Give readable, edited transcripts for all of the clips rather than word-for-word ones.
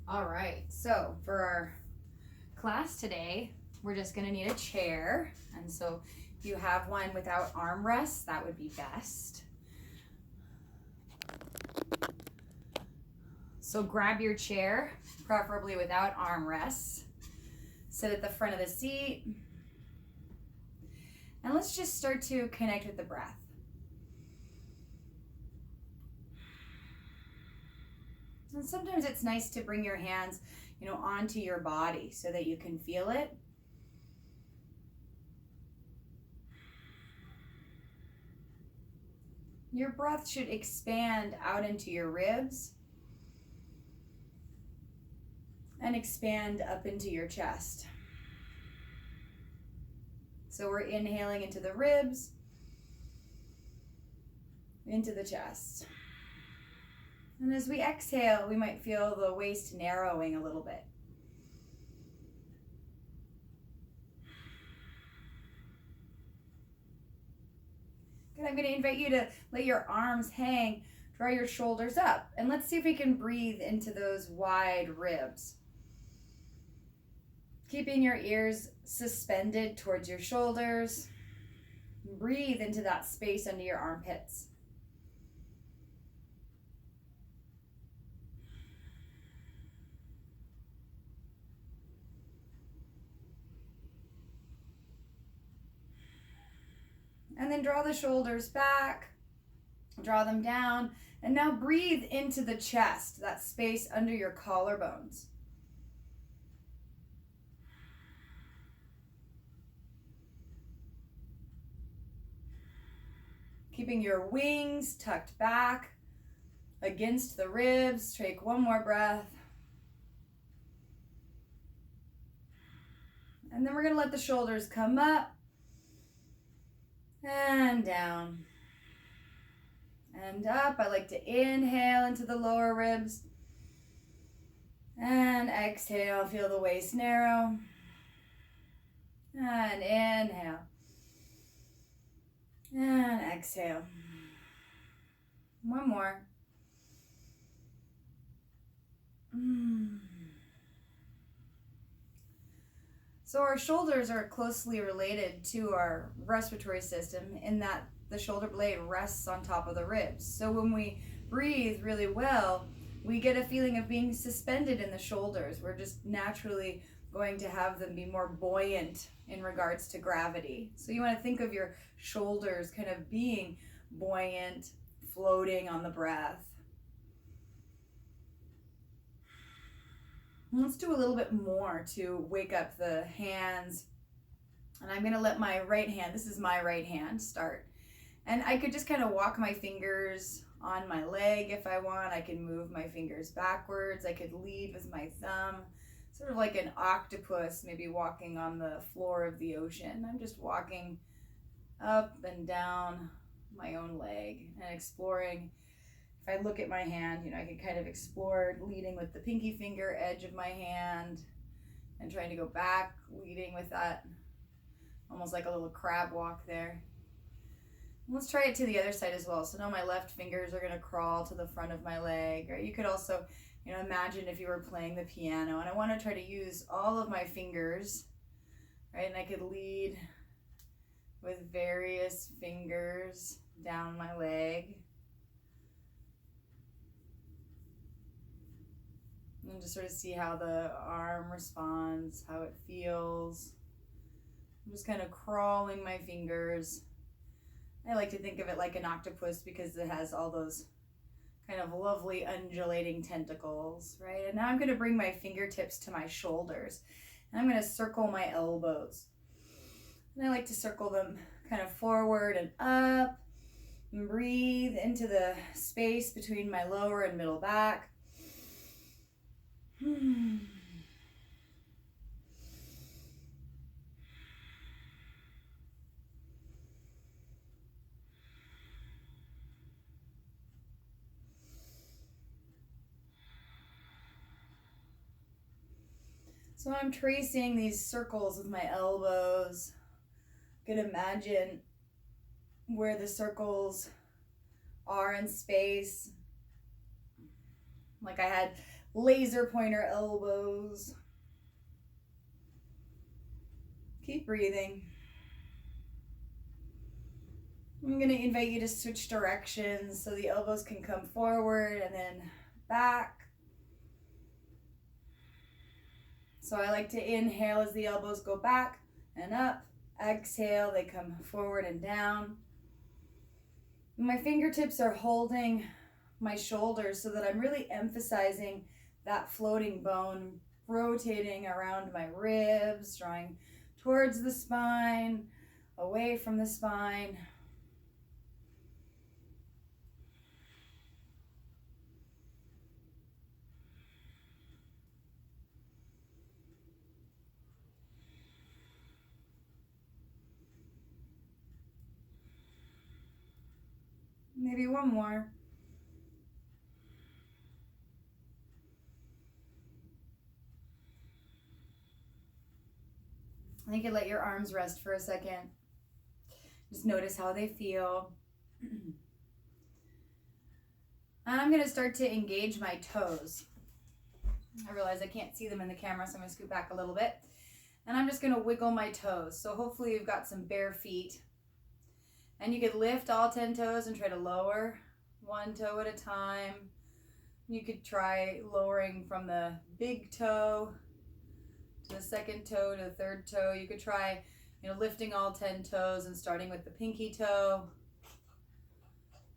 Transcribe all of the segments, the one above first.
All right, so for our class today, we're just gonna need a chair. And so if you have one without armrests, that would be best. So grab your chair, preferably without armrests. Sit at the front of the seat. And let's just start to connect with the breath. And sometimes it's nice to bring your hands, onto your body so that you can feel it. Your breath should expand out into your ribs and expand up into your chest. So we're inhaling into the ribs, into the chest. And as we exhale, we might feel the waist narrowing a little bit. Good, I'm going to invite you to let your arms hang, draw your shoulders up, and let's see if we can breathe into those wide ribs. Keeping your ears suspended towards your shoulders. Breathe into that space under your armpits. And then draw the shoulders back, draw them down, and now breathe into the chest, that space under your collarbones. Keeping your wings tucked back against the ribs. Take one more breath. And then we're going to let the shoulders come up and down and up. I like to inhale into the lower ribs and exhale. Feel the waist narrow and inhale and exhale. One more. So our shoulders are closely related to our respiratory system in that the shoulder blade rests on top of the ribs. So when we breathe really well, we get a feeling of being suspended in the shoulders. We're just naturally going to have them be more buoyant in regards to gravity. So you want to think of your shoulders kind of being buoyant, floating on the breath. Let's do a little bit more to wake up the hands. And I'm going to let my right hand, this is my right hand, start. And I could just kind of walk my fingers on my leg if I want. I can move my fingers backwards. I could lead with my thumb, sort of like an octopus, maybe walking on the floor of the ocean. I'm just walking up and down my own leg and exploring. If I look at my hand, I can kind of explore leading with the pinky finger edge of my hand and trying to go back, leading with that, almost like a little crab walk there. Let's try it to the other side as well. So now my left fingers are going to crawl to the front of my leg. Right? You could also, imagine if you were playing the piano, and I want to try to use all of my fingers, right? And I could lead with various fingers down my leg. And just sort of see how the arm responds, how it feels. I'm just kind of crawling my fingers. I like to think of it like an octopus because it has all those kind of lovely undulating tentacles, right? And now I'm going to bring my fingertips to my shoulders. And I'm going to circle my elbows. And I like to circle them kind of forward and up. And breathe into the space between my lower and middle back. So I'm tracing these circles with my elbows. You can imagine where the circles are in space. Like I had laser pointer elbows. Keep breathing. I'm going to invite you to switch directions so the elbows can come forward and then back. So I like to inhale as the elbows go back and up. Exhale, they come forward and down. My fingertips are holding my shoulders so that I'm really emphasizing that floating bone, rotating around my ribs, drawing towards the spine, away from the spine. Maybe one more. And you can let your arms rest for a second. Just notice how they feel. And I'm going to start to engage my toes. I realize I can't see them in the camera, so I'm going to scoot back a little bit. And I'm just going to wiggle my toes. So hopefully you've got some bare feet. And you could lift all 10 toes and try to lower one toe at a time. You could try lowering from the big toe to the second toe to the third toe. You could try, lifting all 10 toes and starting with the pinky toe.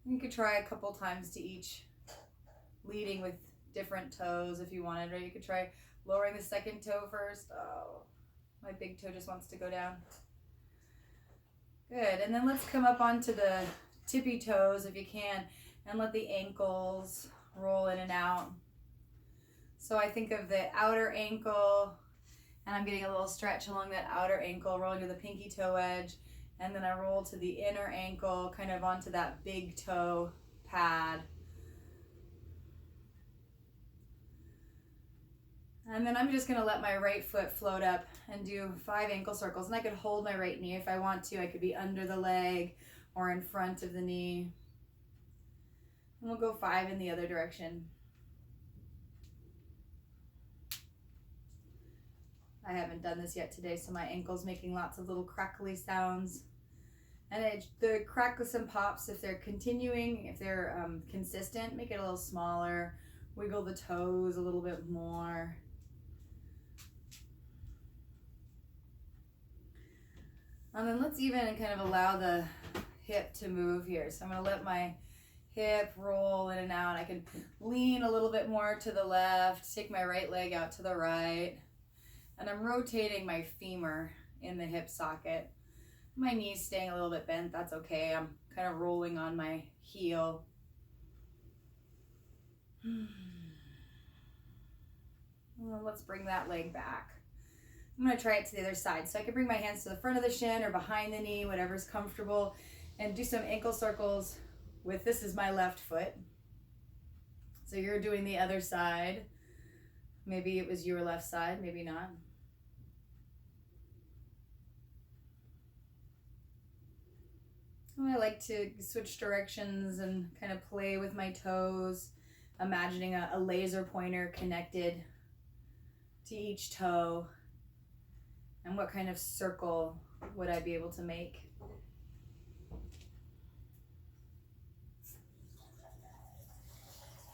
You could try a couple times to each, leading with different toes if you wanted, or you could try lowering the second toe first. Oh, my big toe just wants to go down. Good, and then let's come up onto the tippy toes if you can, and let the ankles roll in and out. So I think of the outer ankle, and I'm getting a little stretch along that outer ankle, rolling to the pinky toe edge, and then I roll to the inner ankle, kind of onto that big toe pad. And then I'm just going to let my right foot float up and do 5 ankle circles. And I could hold my right knee if I want to. I could be under the leg or in front of the knee. And we'll go 5 in the other direction. I haven't done this yet today, so my ankle's making lots of little crackly sounds. And the crackles and pops, if they're continuing, if they're consistent, make it a little smaller. Wiggle the toes a little bit more. And then let's even kind of allow the hip to move here. So I'm going to let my hip roll in and out. I can lean a little bit more to the left, take my right leg out to the right. And I'm rotating my femur in the hip socket. My knee's staying a little bit bent. That's okay. I'm kind of rolling on my heel. Well, let's bring that leg back. I'm going to try it to the other side. So I can bring my hands to the front of the shin or behind the knee, whatever's comfortable, and do some ankle circles with, this is my left foot. So you're doing the other side. Maybe it was your left side, maybe not. I like to switch directions and kind of play with my toes, imagining a laser pointer connected to each toe. And what kind of circle would I be able to make?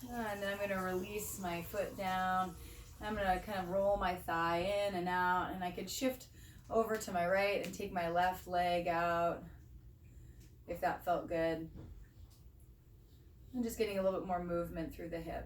And then I'm going to release my foot down. I'm going to kind of roll my thigh in and out, and I could shift over to my right and take my left leg out if that felt good. I'm just getting a little bit more movement through the hip.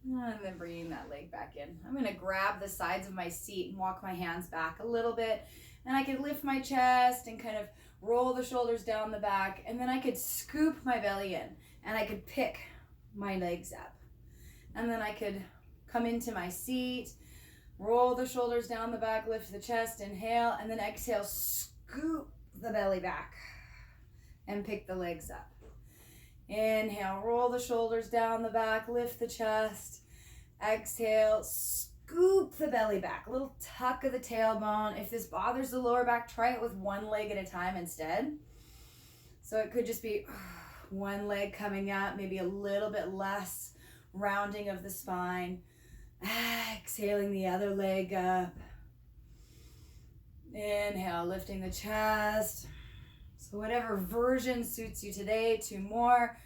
And then bringing that leg back in. I'm going to grab the sides of my seat and walk my hands back a little bit. And I could lift my chest and kind of roll the shoulders down the back. And then I could scoop my belly in and I could pick my legs up. And then I could come into my seat, roll the shoulders down the back, lift the chest, inhale, and then exhale, scoop the belly back and pick the legs up. Inhale, roll the shoulders down the back, lift the chest. Exhale, scoop the belly back, a little tuck of the tailbone. If this bothers the lower back, try it with one leg at a time instead. So it could just be one leg coming up, maybe a little bit less rounding of the spine. Exhaling the other leg up. Inhale, lifting the chest. So whatever version suits you today, 2 more.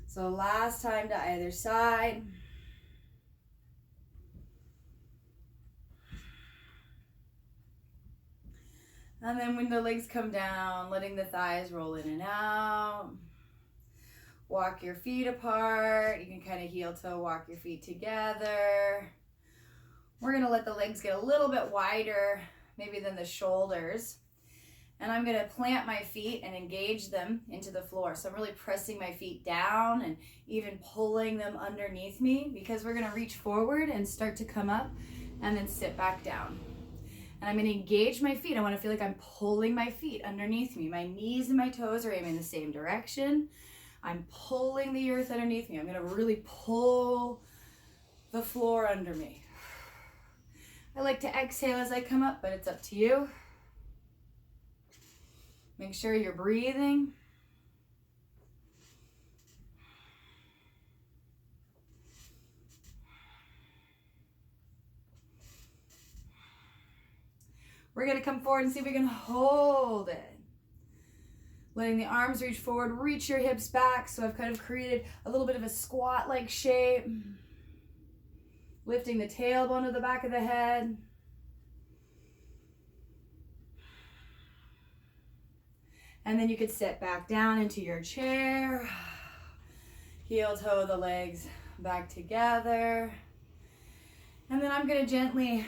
So last time to either side. And then when the legs come down, letting the thighs roll in and out. Walk your feet apart. You can kind of heel toe, walk your feet together. We're gonna let the legs get a little bit wider, maybe than the shoulders. And I'm gonna plant my feet and engage them into the floor. So I'm really pressing my feet down and even pulling them underneath me, because we're gonna reach forward and start to come up and then sit back down. And I'm gonna engage my feet. I wanna feel like I'm pulling my feet underneath me. My knees and my toes are aiming the same direction. I'm pulling the earth underneath me. I'm gonna really pull the floor under me. I like to exhale as I come up, but it's up to you. Make sure you're breathing. We're gonna come forward and see if we can hold it. Letting the arms reach forward, reach your hips back. So I've kind of created a little bit of a squat-like shape. Lifting the tailbone of the back of the head. And then you could sit back down into your chair. Heel toe the legs back together. And then I'm gonna gently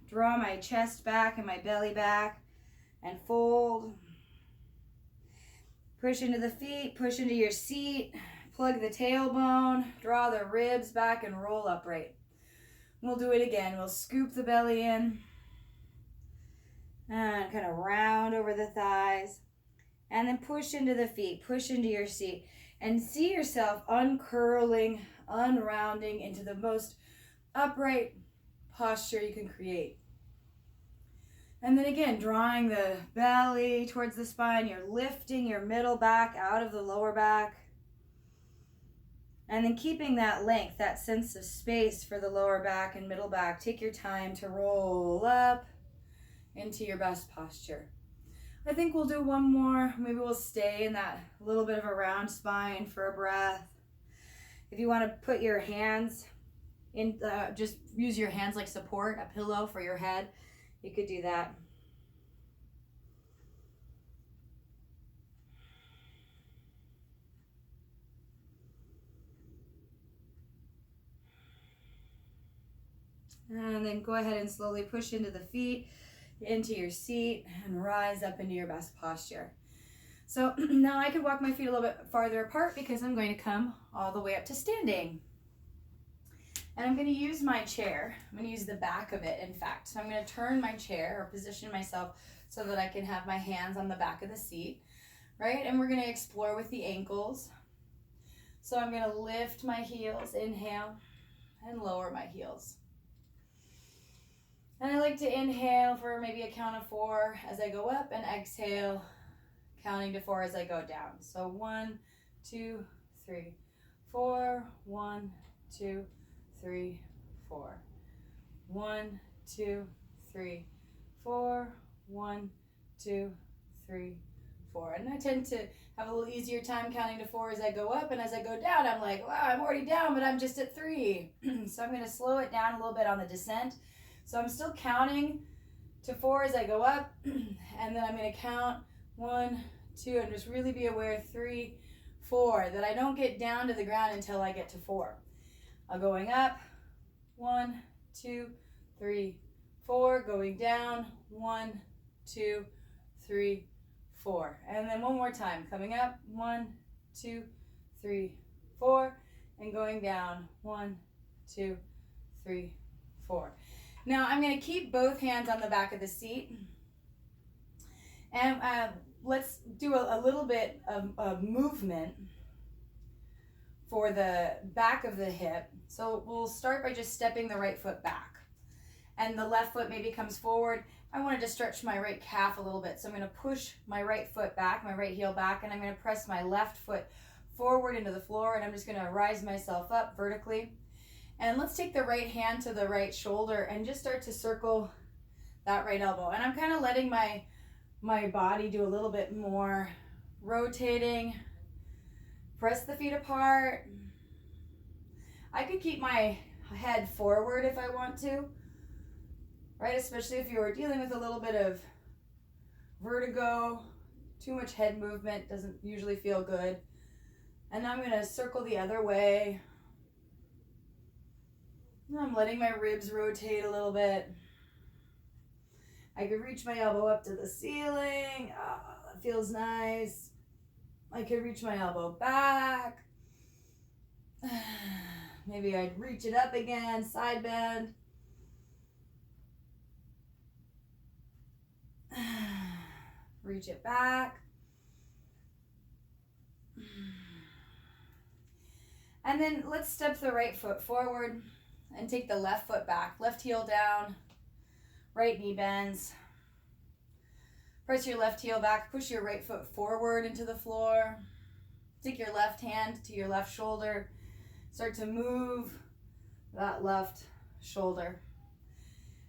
draw my chest back and my belly back and fold. Push into the feet, push into your seat, plug the tailbone, draw the ribs back and roll upright. We'll do it again. We'll scoop the belly in and kind of round over the thighs, and then push into the feet, push into your seat, and see yourself uncurling, unrounding into the most upright posture you can create. And then again, drawing the belly towards the spine, you're lifting your middle back out of the lower back. And then keeping that length, that sense of space for the lower back and middle back. Take your time to roll up into your best posture. I think we'll do one more. Maybe we'll stay in that little bit of a round spine for a breath. If you want to put your hands in, just use your hands like support, a pillow for your head. You could do that. And then go ahead and slowly push into the feet, into your seat, and rise up into your best posture. So now I could walk my feet a little bit farther apart because I'm going to come all the way up to standing. And I'm going to use my chair. I'm going to use the back of it, in fact. So I'm going to turn my chair or position myself so that I can have my hands on the back of the seat, right? And we're going to explore with the ankles. So I'm going to lift my heels, inhale, and lower my heels. And I like to inhale for maybe a count of 4 as I go up, and exhale, counting to 4 as I go down. So 1, 2, 3, 4, 1, 2, 3, 4. 1, 2, 3, 4. 1, 2, 3, 4. And I tend to have a little easier time counting to 4 as I go up, and as I go down, I'm like, wow, I'm already down, but I'm just at 3. So I'm going to slow it down a little bit on the descent. So I'm still counting to 4 as I go up, and then I'm going to count 1, 2, and just really be aware 3, 4, that I don't get down to the ground until I get to 4. Going up, 1, 2, 3, 4, going down, 1, 2, 3, 4. And then one more time, coming up, 1, 2, 3, 4, and going down, 1, 2, 3, 4. Now I'm going to keep both hands on the back of the seat, and let's do a little bit of movement for the back of the hip. So we'll start by just stepping the right foot back. And the left foot maybe comes forward. I wanted to stretch my right calf a little bit. So I'm going to push my right foot back, my right heel back, and I'm going to press my left foot forward into the floor, and I'm just going to rise myself up vertically. And let's take the right hand to the right shoulder and just start to circle that right elbow. And I'm kind of letting my body do a little bit more rotating. Press the feet apart. I could keep my head forward if I want to, right? Especially if you are dealing with a little bit of vertigo. Too much head movement doesn't usually feel good. And I'm going to circle the other way. I'm letting my ribs rotate a little bit. I could reach my elbow up to the ceiling. Oh, that feels nice. I could reach my elbow back. Maybe I'd reach it up again, side bend. Reach it back. And then let's step the right foot forward and take the left foot back. Left heel down, right knee bends. Press your left heel back, push your right foot forward into the floor. Take your left hand to your left shoulder. Start to move that left shoulder.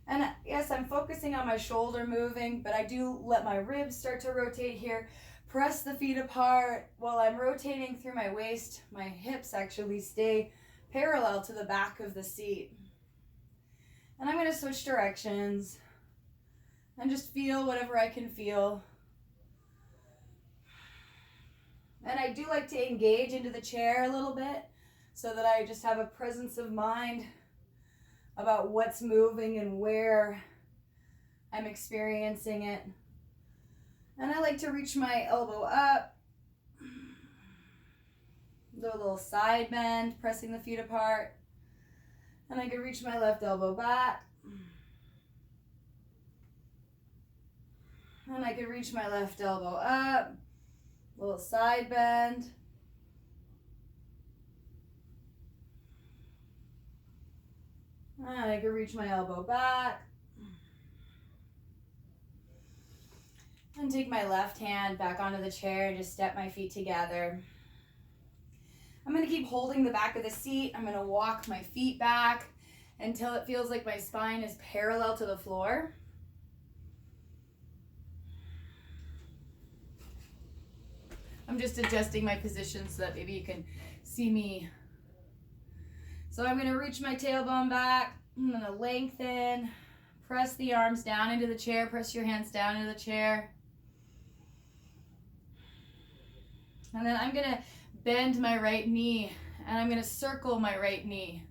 And yes, I'm focusing on my shoulder moving, but I do let my ribs start to rotate here. Press the feet apart while I'm rotating through my waist. My hips actually stay parallel to the back of the seat. And I'm going to switch directions and just feel whatever I can feel. And I do like to engage into the chair a little bit so that I just have a presence of mind about what's moving and where I'm experiencing it. And I like to reach my elbow up, do a little side bend, pressing the feet apart. And I can reach my left elbow back. And I can reach my left elbow up, a little side bend. And I can reach my elbow back. And take my left hand back onto the chair and just step my feet together. I'm going to keep holding the back of the seat. I'm going to walk my feet back until it feels like my spine is parallel to the floor. I'm just adjusting my position so that maybe you can see me. So I'm going to reach my tailbone back. I'm going to lengthen. Press the arms down into the chair. Press your hands down into the chair. And then I'm going to bend my right knee, and I'm going to circle my right knee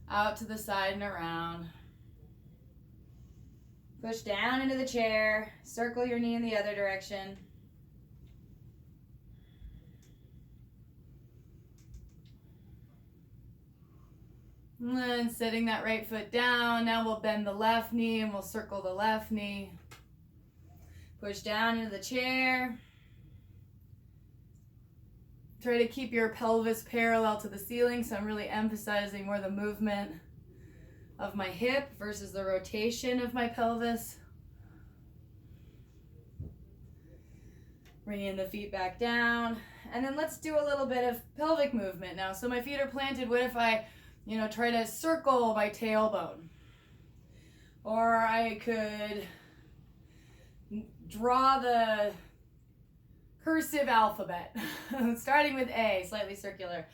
out to the side and around. Push down into the chair. Circle your knee in the other direction. And then setting that right foot down. Now we'll bend the left knee and we'll circle the left knee. Push down into the chair. Try to keep your pelvis parallel to the ceiling, so I'm really emphasizing more the movement of my hip versus the rotation of my pelvis. Bringing the feet back down. And then let's do a little bit of pelvic movement now. So my feet are planted. What if I, try to circle my tailbone? Or I could draw the cursive alphabet, starting with A, slightly circular,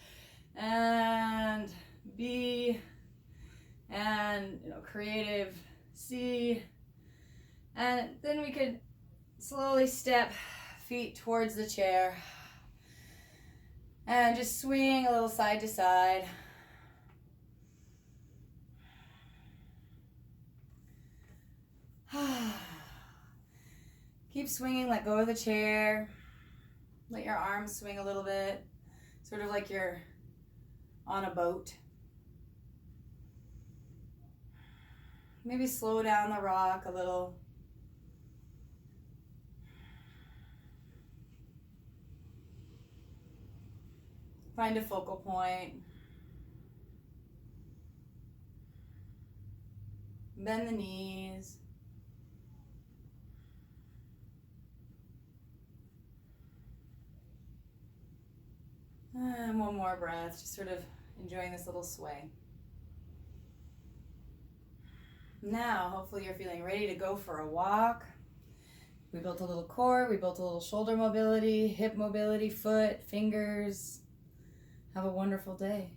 and B, and creative C, and then we could slowly step feet towards the chair and just swing a little side to side. Keep swinging, let go of the chair. Let your arms swing a little bit, sort of like you're on a boat. Maybe slow down the rock a little. Find a focal point. Bend the knees. And one more breath, just sort of enjoying this little sway. Now, hopefully you're feeling ready to go for a walk. We built a little core, we built a little shoulder mobility, hip mobility, foot, fingers. Have a wonderful day.